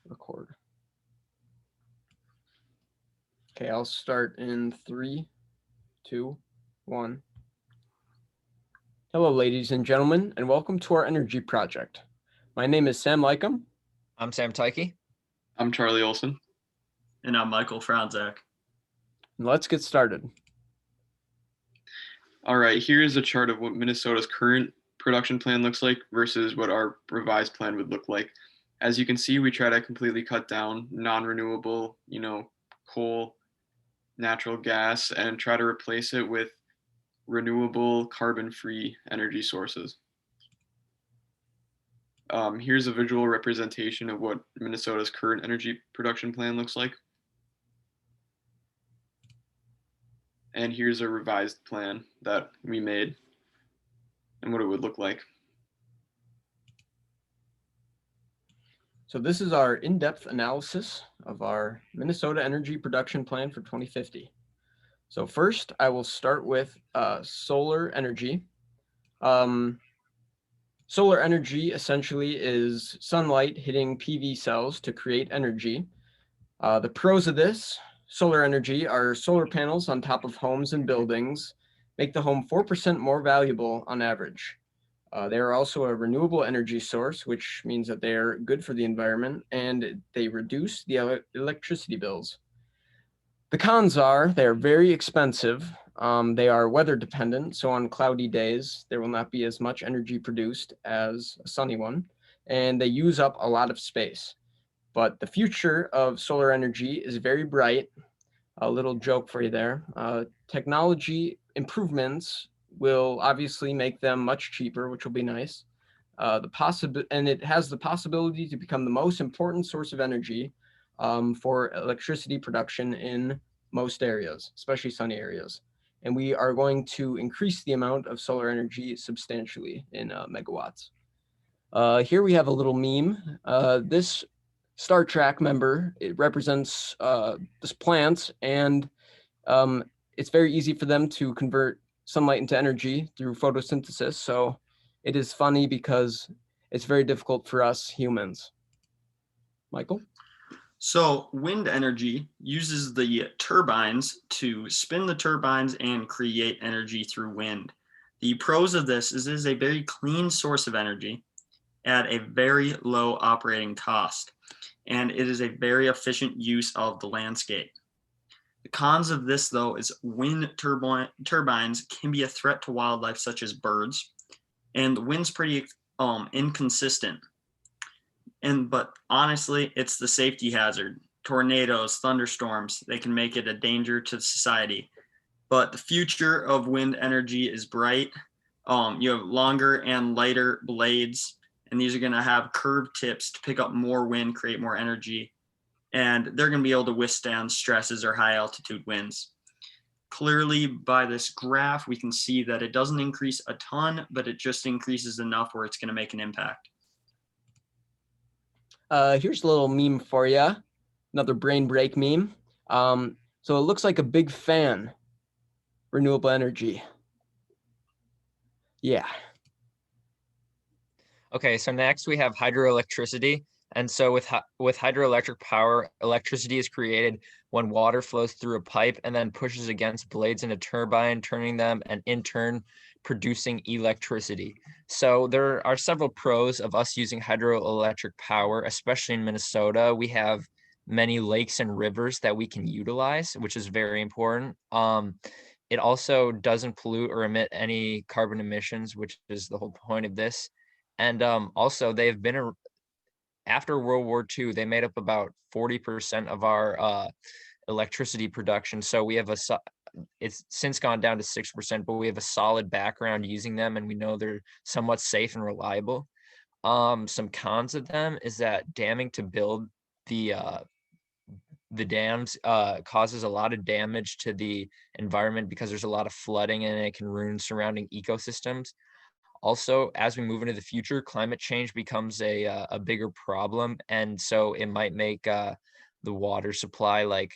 record. Okay, I'll start in 3, 2, 1. Hello, ladies and gentlemen, and welcome to our energy project. My name is Sam Lycum. I'm Sam Tyke. I'm Charlie Olson. And I'm Michael Franzak. And let's get started. All right, here is a chart of what Minnesota's current production plan looks like versus what our revised plan would look like. As you can see, we try to completely cut down non-renewable, coal, natural gas, and try to replace it with renewable, carbon-free energy sources. Here's a visual representation of what Minnesota's current energy production plan looks like. And here's a revised plan that we made and what it would look like. So this is our in-depth analysis of our Minnesota energy production plan for 2050. So first, I will start with solar energy. Solar energy essentially is sunlight hitting PV cells to create energy. The pros of this solar energy are solar panels on top of homes and buildings make the home 4% more valuable on average. They are also a renewable energy source, which means that they are good for the environment and they reduce the electricity bills. The cons are they are very expensive. They are weather dependent, so on cloudy days, there will not be as much energy produced as a sunny one, and they use up a lot of space. But the future of solar energy is very bright. A little joke for you there. Technology improvements will obviously make them much cheaper, which will be nice. And it has the possibility to become the most important source of energy for electricity production in most areas, especially sunny areas. And we are going to increase the amount of solar energy substantially in megawatts. Here we have a little meme. This Star Trek member, it represents this plant, and it's very easy for them to convert sunlight into energy through photosynthesis. So it is funny because it's very difficult for us humans. Michael? So wind energy uses the turbines to spin the turbines and create energy through wind. The pros of this is it is a very clean source of energy at a very low operating cost, and it is a very efficient use of the landscape. The cons of this, though, is wind turbines can be a threat to wildlife such as birds, and the wind's pretty inconsistent. But honestly, it's the safety hazard. Tornadoes, thunderstorms, they can make it a danger to society. But the future of wind energy is bright. You have longer and lighter blades, and these are going to have curved tips to pick up more wind, create more energy, and they're going to be able to withstand stresses or high altitude winds. Clearly, by this graph, we can see that it doesn't increase a ton, but it just increases enough where it's going to make an impact. Here's a little meme for you, another brain break meme. So it looks like a big fan, renewable energy. Yeah. Okay, so next we have hydroelectricity. And so with hydroelectric power, electricity is created when water flows through a pipe and then pushes against blades in a turbine, turning them and in turn producing electricity. So there are several pros of us using hydroelectric power, especially in Minnesota. We have many lakes and rivers that we can utilize, which is very important. It also doesn't pollute or emit any carbon emissions, which is the whole point of this. And also they've been after World War II, they made up about 40% of our electricity production. So we have it's since gone down to 6%, but we have a solid background using them, and we know they're somewhat safe and reliable. Some cons of them is that damming to build the dams causes a lot of damage to the environment because there's a lot of flooding and it can ruin surrounding ecosystems. Also, as we move into the future, climate change becomes a bigger problem, and so it might make the water supply like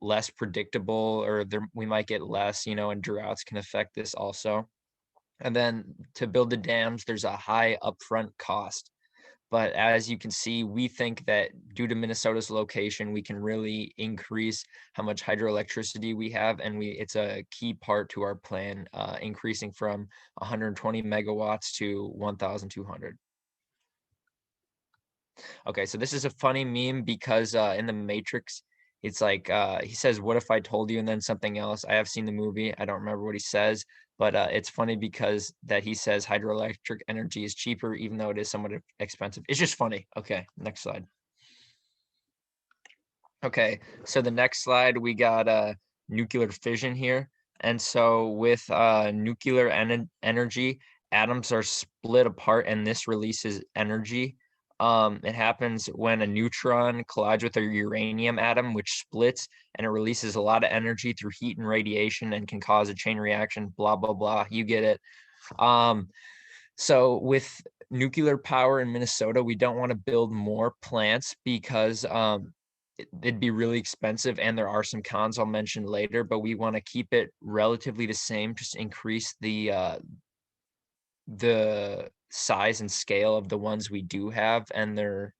less predictable, or we might get less, and droughts can affect this also. And then to build the dams, there's a high upfront cost. But as you can see, we think that due to Minnesota's location, we can really increase how much hydroelectricity we have. And it's a key part to our plan, increasing from 120 megawatts to 1,200. Okay, so this is a funny meme because in the Matrix, it's like he says, "What if I told you?" and then something else. I have seen the movie. I don't remember what he says, but it's funny because that he says hydroelectric energy is cheaper, even though it is somewhat expensive. It's just funny. Okay, next slide. Okay, so the next slide, we got nuclear fission here. And so with nuclear energy, atoms are split apart and this releases energy. It happens when a neutron collides with a uranium atom, which splits, and it releases a lot of energy through heat and radiation and can cause a chain reaction, blah, blah, blah. You get it. So with nuclear power in Minnesota, we don't want to build more plants because it'd be really expensive, and there are some cons I'll mention later, but we want to keep it relatively the same, just increase the size and scale of the ones we do have. And they're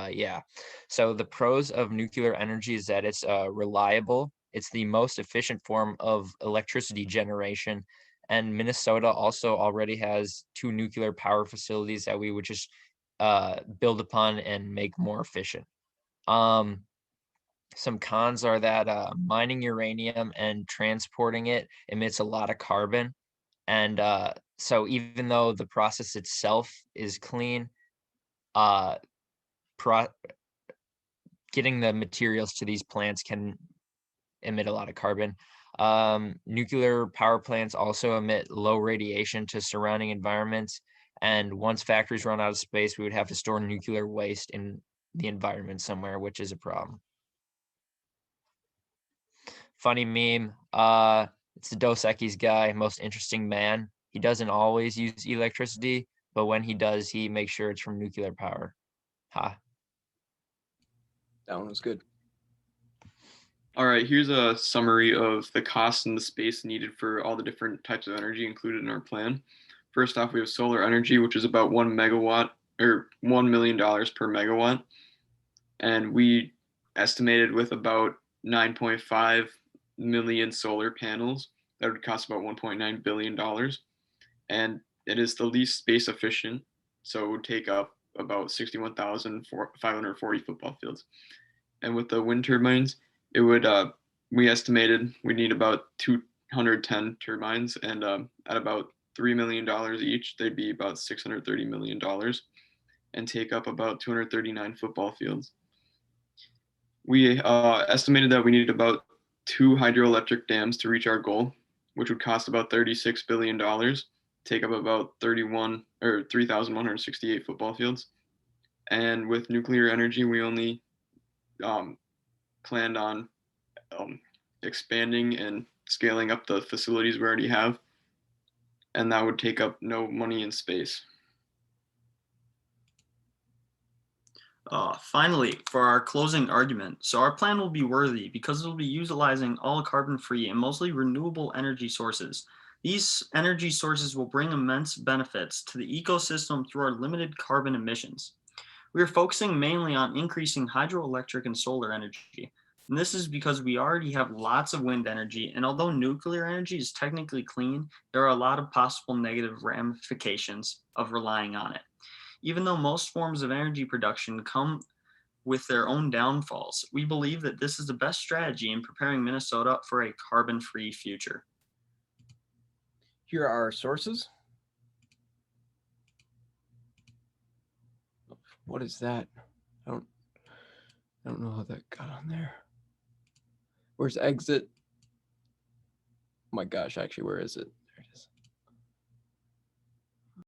yeah. So the pros of nuclear energy is that it's reliable, it's the most efficient form of electricity generation, and Minnesota also already has 2 nuclear power facilities that we would just build upon and make more efficient. Some cons are that mining uranium and transporting it emits a lot of carbon. And so even though the process itself is clean, uh, getting the materials to these plants can emit a lot of carbon. Nuclear power plants also emit low radiation to surrounding environments. And once factories run out of space, we would have to store nuclear waste in the environment somewhere, which is a problem. Funny meme. It's the Dos Equis guy, most interesting man. He doesn't always use electricity, but when he does, he makes sure it's from nuclear power. Ha. That one was good. All right, here's a summary of the cost and the space needed for all the different types of energy included in our plan. First off, we have solar energy, which is about 1 megawatt or $1 million per megawatt. And we estimated with about 9.5 million solar panels, that would cost about $1.9 billion. And it is the least space efficient, so it would take up about 61,540 football fields. And with the wind turbines, it would we estimated we need about 210 turbines, and at about $3 million each, they'd be about $630 million and take up about 239 football fields. We estimated that we needed about 2 hydroelectric dams to reach our goal, which would cost about $36 billion, take up about 3,168 football fields. And with nuclear energy, we only planned on expanding and scaling up the facilities we already have, and that would take up no money in space. Finally, for our closing argument, so our plan will be worthy because it will be utilizing all carbon-free and mostly renewable energy sources. These energy sources will bring immense benefits to the ecosystem through our limited carbon emissions. We are focusing mainly on increasing hydroelectric and solar energy. And this is because we already have lots of wind energy, and although nuclear energy is technically clean, there are a lot of possible negative ramifications of relying on it. Even though most forms of energy production come with their own downfalls, we believe that this is the best strategy in preparing Minnesota for a carbon-free future. Here are our sources. What is that? I don't know how that got on there. Where's exit? Oh my gosh, actually, where is it?